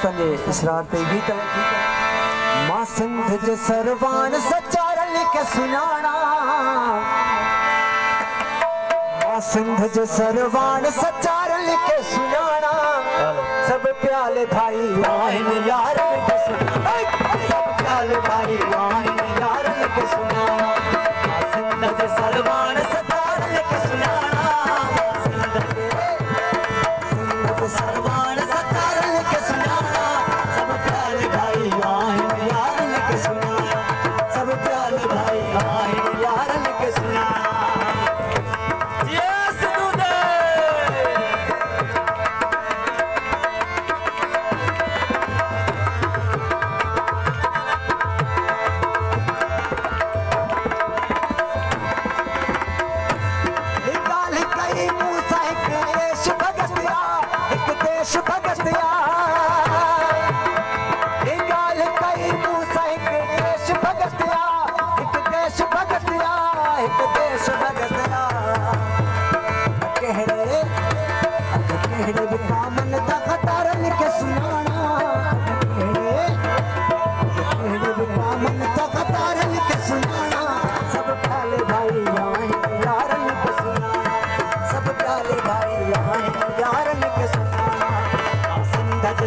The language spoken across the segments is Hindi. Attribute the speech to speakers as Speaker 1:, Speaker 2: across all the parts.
Speaker 1: दोस्तों ने इसरार पे गीत मां सिंध जे सरवान सचारल के सुनाना मां सिंध जे सरवान सचारल के सुनाना सब प्याले भाई आहिन यार के सुनाना सब प्याले भाई आहिन यार के सुनाना मां सिंध जे सरवान सचारल के सुनाना सिंध जे सरवान सचारल के सुनाना सब प्याले भाई आहिन यार के सुनाना सब प्याले भाई आहिन यार के सुनाना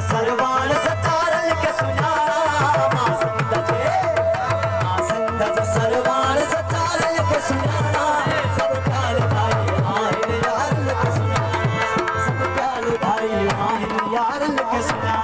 Speaker 1: सरवान सचारल के सुनाना मां सिंध जे सरवान सचारल के सुनाना सब प्याले भाई आहिन यार के सुनाना सब प्याले भाई आहिन यार के सुनाना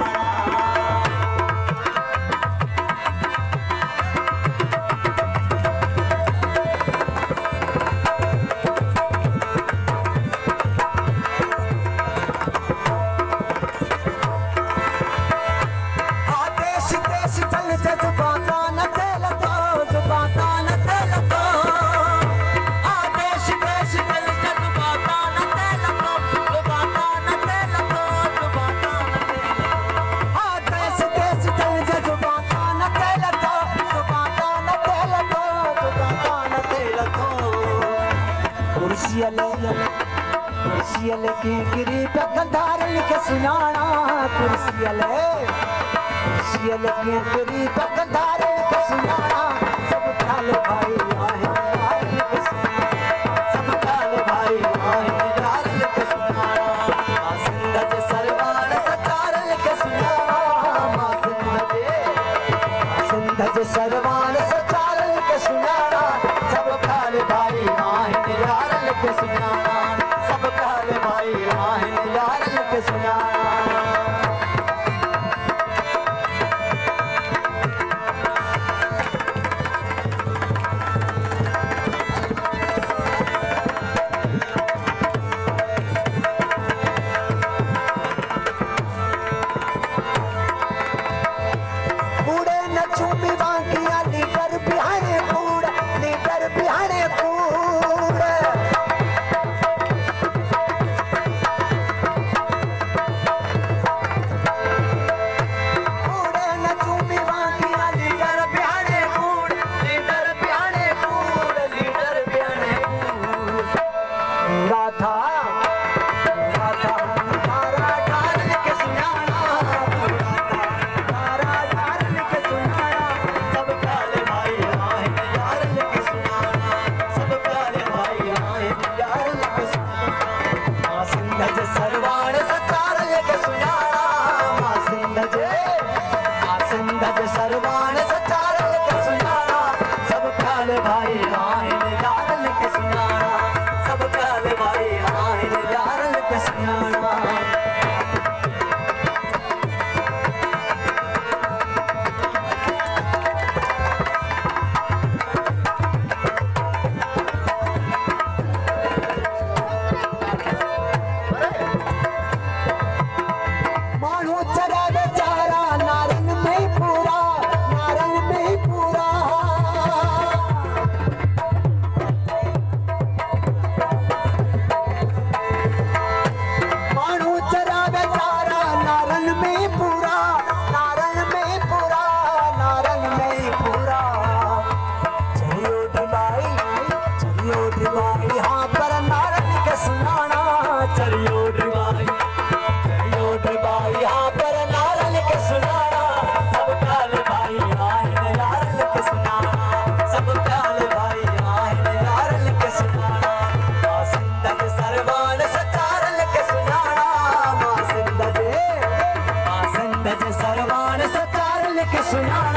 Speaker 1: कुर्सियल की गिरी पे कंधार लिखे सुनाना कुर्सियल की गिरी पे कंधार लिखे सुनाना सब प्याले भाई आहिन यार लिखे सुनाना सब प्याले भाई आहिन यार लिखे सुनाना मां सिंध जे सरवान सचारल के सुनाना मां सिंध जे सरवान सचारल के सुनाना सब प्याले भाई आहिन यार लिखे सुनाना सब प्याले भाई आहिन यार के सुनाना कूड़े न चूमी वांगिया लीडर बिहाने कूड़ लीडर बिहाने कूड़ सरवान सचारल के सुनाना सब प्याले भाई आहिन यार के सुनाना सब प्याले भाई आहिन यार के सुनाना सुनाना